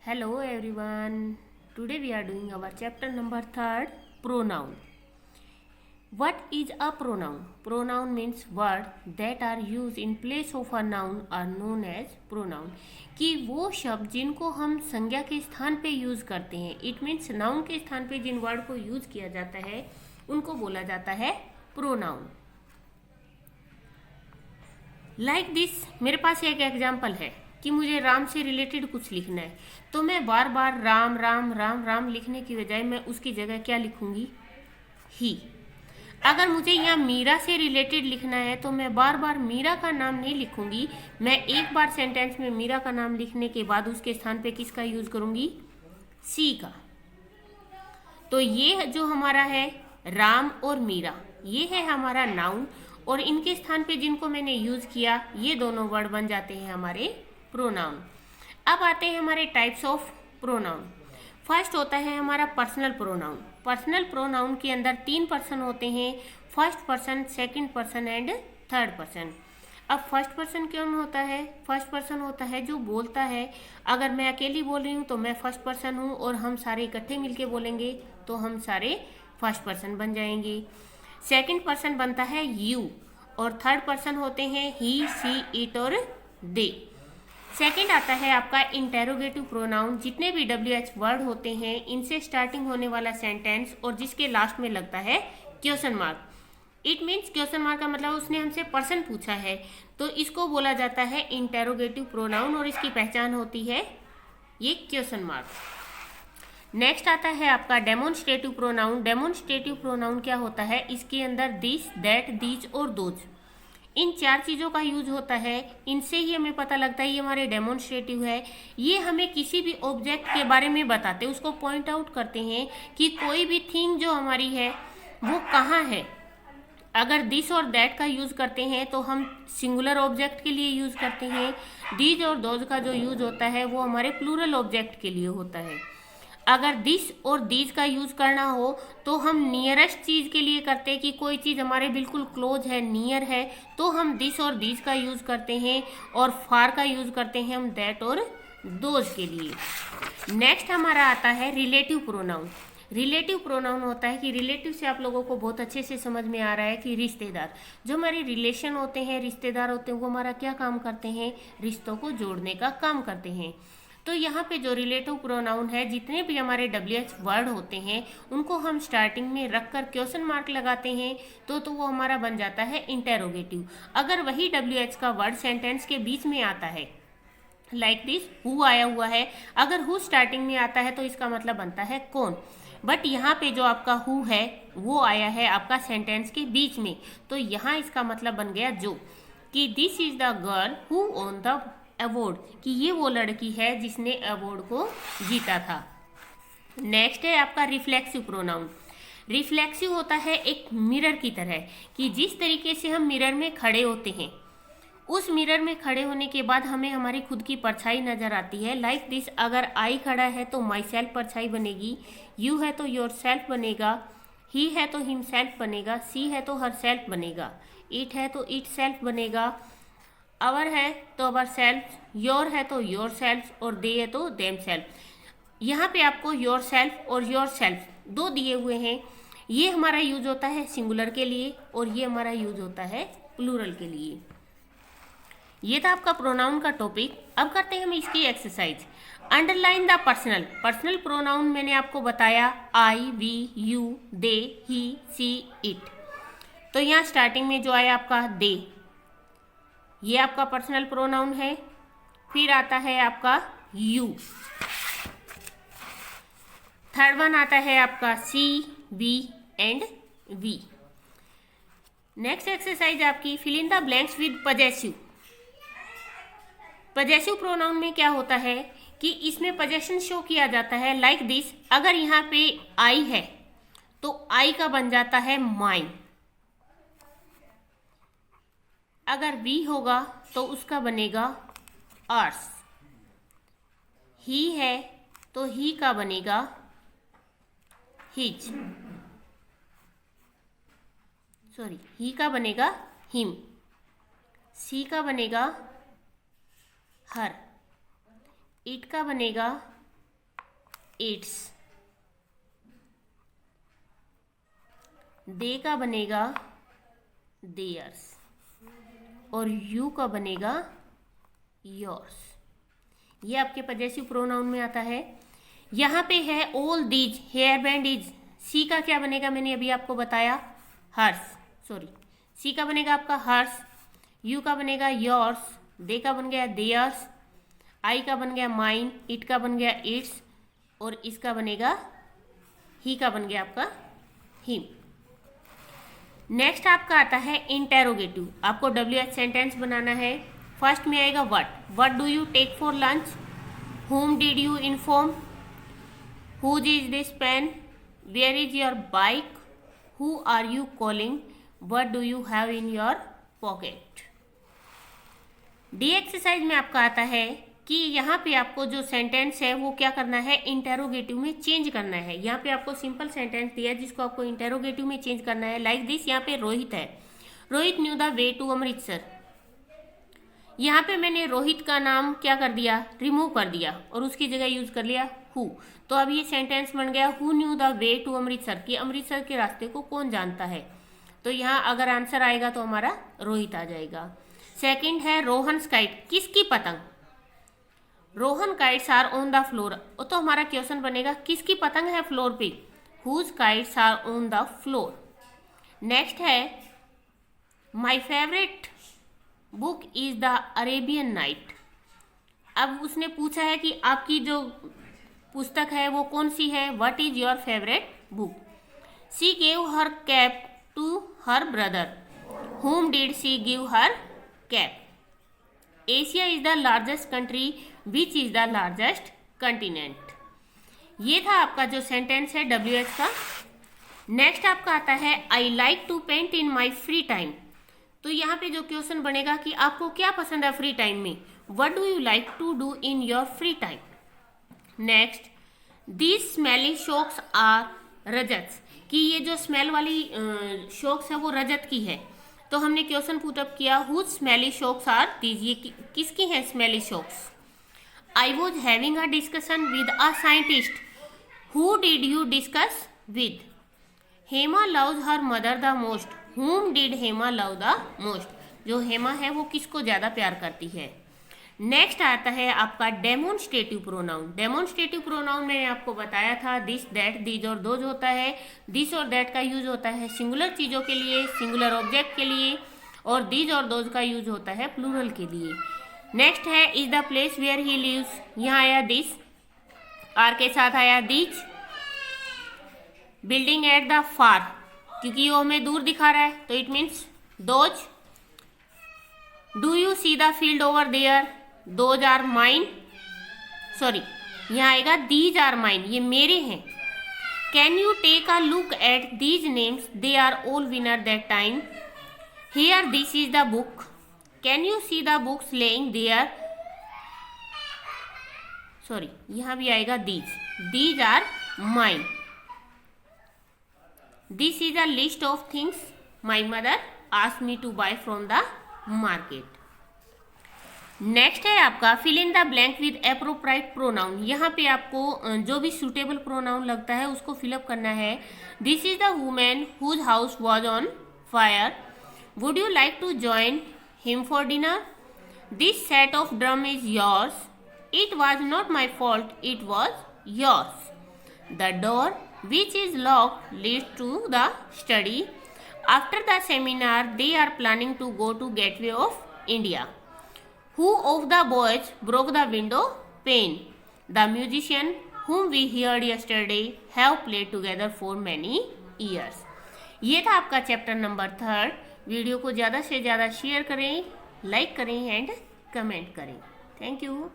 Hello everyone. Today we are doing our chapter number 3rd, pronoun. What is a pronoun? Pronoun means word that are used in place of a noun are known as pronoun. कि वो शब्द जिनको हम संज्ञा के स्थान पे use करते हैं, इट मीन्स नाउन के स्थान पे जिन वर्ड को यूज किया जाता है उनको बोला जाता है प्रोनाउन. लाइक दिस, मेरे पास एक एग्जाम्पल है कि मुझे राम से रिलेटेड कुछ लिखना है, तो मैं बार बार राम राम राम राम लिखने की बजाय मैं उसकी जगह क्या लिखूंगी? ही. अगर मुझे यहाँ मीरा से रिलेटेड लिखना है तो मैं बार बार मीरा का नाम नहीं लिखूंगी, मैं एक बार सेंटेंस में मीरा का नाम लिखने के बाद उसके स्थान पे किसका यूज करूंगी? सी का. तो ये जो हमारा है राम और मीरा, ये है हमारा नाउन, और इनके स्थान पे जिनको मैंने यूज किया ये दोनों वर्ड बन जाते हैं हमारे प्रोनाउन. अब आते हैं हमारे टाइप्स ऑफ प्रोनाउन. फर्स्ट होता है हमारा पर्सनल प्रोनाउन. पर्सनल प्रोनाउन के अंदर 3 पर्सन होते हैं, first person, second person and third person. अब फर्स्ट पर्सन कौन होता है? फर्स्ट पर्सन होता है जो बोलता है. अगर मैं अकेली बोल रही हूँ तो मैं फर्स्ट पर्सन हूँ, और हम सारे इकट्ठे मिलके बोलेंगे तो हम सारे फर्स्ट पर्सन बन जाएंगे. सेकंड पर्सन बनता है यू, और थर्ड पर्सन होते हैं ही, सी, इट और दे. सेकंड आता है आपका इंटेरोगेटिव प्रोनाउन. जितने भी WH वर्ड होते हैं इनसे स्टार्टिंग होने वाला सेंटेंस और जिसके लास्ट में लगता है question mark. It means question mark का मतलब उसने हमसे पर्सन पूछा है, तो इसको बोला जाता है इंटेरोगेटिव प्रोनाउन, और इसकी पहचान होती है ये क्वेश्चन मार्क. नेक्स्ट आता है आपका डेमोन्स्ट्रेटिव प्रोनाउन. डेमोन्स्ट्रेटिव प्रोनाउन क्या होता है? इसके अंदर दिस, दैट, दीज और दोज, इन 4 चीज़ों का यूज होता है. इनसे ही हमें पता लगता है ये हमारे डेमोन्स्ट्रेटिव है. ये हमें किसी भी ऑब्जेक्ट के बारे में बताते हैं, उसको पॉइंट आउट करते हैं कि कोई भी थिंग जो हमारी है वो कहाँ है. अगर दिस और दैट का यूज करते हैं तो हम सिंगुलर ऑब्जेक्ट के लिए यूज करते हैं. दीज और दोज का जो यूज होता है वो हमारे प्लूरल ऑब्जेक्ट के लिए होता है. अगर दिस और दीज का यूज करना हो तो हम नियरेस्ट चीज के लिए करते हैं कि कोई चीज हमारे बिल्कुल क्लोज है, नियर है, तो हम दिस और दीज का यूज करते हैं, और फार का यूज करते हैं हम दैट और दोज के लिए. नेक्स्ट हमारा आता है रिलेटिव प्रोनाउन. रिलेटिव प्रोनाउन होता है कि रिलेटिव से आप लोगों को बहुत अच्छे से समझ में आ रहा है कि रिश्तेदार, जो हमारे रिलेशन होते हैं, रिश्तेदार होते हैं, वो हमारा क्या काम करते हैं? रिश्तों को जोड़ने का काम करते हैं. तो यहाँ पे जो रिलेटिव प्रोनाउन है, जितने भी हमारे WH वर्ड होते हैं उनको हम स्टार्टिंग में रखकर क्वेश्चन मार्क लगाते हैं तो वो हमारा बन जाता है इंटेरोगेटिव. अगर वही WH का वर्ड सेंटेंस के बीच में आता है, लाइक दिस हु आया हुआ है, अगर हु स्टार्टिंग में आता है तो इसका मतलब बनता है कौन. बट यहाँ पे जो आपका हु है वो आया है आपका सेंटेंस के बीच में, तो यहाँ इसका मतलब बन गया जो, कि this is the girl who own the award, कि ये वो लड़की है जिसने अवार्ड को जीता था. नेक्स्ट है आपका रिफ्लेक्सिव प्रोनाउन. रिफ्लेक्सिव होता है एक मिरर की तरह, कि जिस तरीके से हम मिरर में खड़े होते हैं, उस मिरर में खड़े होने के बाद हमें हमारी खुद की परछाई नजर आती है. लाइक दिस, अगर आई खड़ा है तो माई सेल्फ परछाई बनेगी, यू है तो योर सेल्फ बनेगा, ही है तो हिम सेल्फ बनेगा, सी है तो हर सेल्फ बनेगा, इट है तो इट सेल्फ बनेगा, अवर है तो अवर सेल्फ, योर है तो योर सेल्फ, और दे है तो देम सेल्फ. यहाँ पे आपको योर सेल्फ और योर सेल्फ 2 दिए हुए हैं. ये हमारा यूज होता है सिंगुलर के लिए, और ये हमारा यूज होता है प्लूरल के लिए. ये था आपका प्रोनाउन का टॉपिक. अब करते हैं हम इसकी exercise. Underline the personal. Personal pronoun मैंने आपको बताया I, we, you, they, he, she, it. तो यहाँ स्टार्टिंग में जो आया आपका दे, ये आपका पर्सनल प्रोनाउन है. फिर आता है आपका यू. थर्ड वन आता है आपका she, we and we. Next exercise आपकी fill in the blanks with possessive. Possessive pronoun में क्या होता है कि इसमें पजेशन शो किया जाता है. लाइक दिस, अगर यहाँ पे आई है तो आई का बन जाता है माइन. अगर वी होगा तो उसका बनेगा आर्स. ही है तो ही का बनेगा हिज, सॉरी ही का बनेगा हिम. सी का बनेगा हर, इट का बनेगा इट्स, दे का बनेगा देयर्स, और यू का बनेगा योर्स। ये आपके पजेसिव प्रोनाउन में आता है। यहाँ पे है all these, hair band is, she का क्या बनेगा मैंने अभी आपको बताया, हर्स, सॉरी, सी का बनेगा आपका हर्स, यू का बनेगा योर्स, दे का बन गया देयर्स, आई का बन गया माइन, इट का बन गया इट्स, और इसका बनेगा, ही का बन गया आपका हिम। नेक्स्ट आपका आता है इंटेरोगेटिव। आपको WH सेंटेंस बनाना है। फर्स्ट में आएगा what do you take for lunch, whom did you inform, whose is this pen, where is your bike, who are you calling, what do you have in your pocket। D exercise में आपका आता है कि यहाँ पे आपको जो sentence है वो क्या करना है, इंटेरोगेटिव में चेंज करना है। यहाँ पे आपको सिंपल सेंटेंस दिया है जिसको आपको इंटेरोगेटिव में चेंज करना है। लाइक दिस, यहाँ पे रोहित है, Rohit knew the way to Amritsar. यहाँ पे मैंने रोहित का नाम क्या कर दिया, रिमूव कर दिया, और उसकी जगह यूज कर लिया हु। तो अब ये सेंटेंस बन गया who knew the way to Amritsar, कि अमृतसर के रास्ते को कौन जानता है। तो यहाँ अगर आंसर आएगा तो हमारा रोहित आ जाएगा। सेकंड है रोहन काइट, किसकी पतंग, Rohan kites are on the floor. तो हमारा क्वेश्चन बनेगा किसकी पतंग है फ्लोर पे, whose kites are on the floor. Next है my favourite book is the Arabian night. अब उसने पूछा है कि आपकी जो पुस्तक है वो कौन सी है, what is your favourite book. She gave her cap to her brother, whom did she give her cap। Asia is the largest country, which is the largest continent. ये था आपका जो सेंटेंस है WH का। नेक्स्ट आपका आता है I like to paint in my free time. तो यहाँ पे जो क्वेश्चन बनेगा कि आपको क्या पसंद है फ्री टाइम में, what do you like to do in your free time. Next these smelly socks are Rajat, कि ये जो स्मेल वाली शॉक्स है वो रजत की है। तो हमने क्वेश्चन पुटअप किया whose smelly socks are these, ये किसकी है smelly socks. I was having a discussion with a scientist, who did you discuss with. Hema loves her mother the most, whom did Hema love the most. जो हेमा है वो किसको ज्यादा प्यार करती है। नेक्स्ट आता है आपका डेमोन्स्ट्रेटिव प्रोनाउन। डेमोन्स्ट्रेटिव प्रोनाउन मैंने आपको बताया था दिस दैट दीज और दोज होता है। दिस और दैट का यूज होता है सिंगुलर चीजों के लिए, सिंगुलर ऑब्जेक्ट के लिए, और दीज और दोज का यूज होता है प्लूरल के लिए। नेक्स्ट है is the place where he lives, यहाँ आया दिस, आर के साथ आया these. Building at the far, क्योंकि वो हमें दूर दिखा रहा है तो it means those. Do you see the field over there, those are mine, sorry यहाँ आएगा दीज आर माइन, ये मेरे हैं। Can you take a look at these names, they are all winner that time. Here this is the book, can you see the books lying there, sorry यहाँ भी आएगा these, these are mine. This is a list of things my mother asked me to buy from the market. Next है आपका fill in the blank with appropriate pronoun. यहाँ पे आपको जो भी सुटेबल प्रोनाउन लगता है उसको फिलअप करना है। This is the women whose house was on fire, would you like to join him for dinner. This set of drum is yours, it was not my fault, it was yours. The door which is locked leads to the study. After the seminar, they are planning to go to Gateway of India. Who of the boys broke the window pane? The musician whom we heard yesterday have played together for many years. ये था आपका chapter number 3। Video को ज़्यादा से ज़्यादा share करें, like करें and comment करें। Thank you.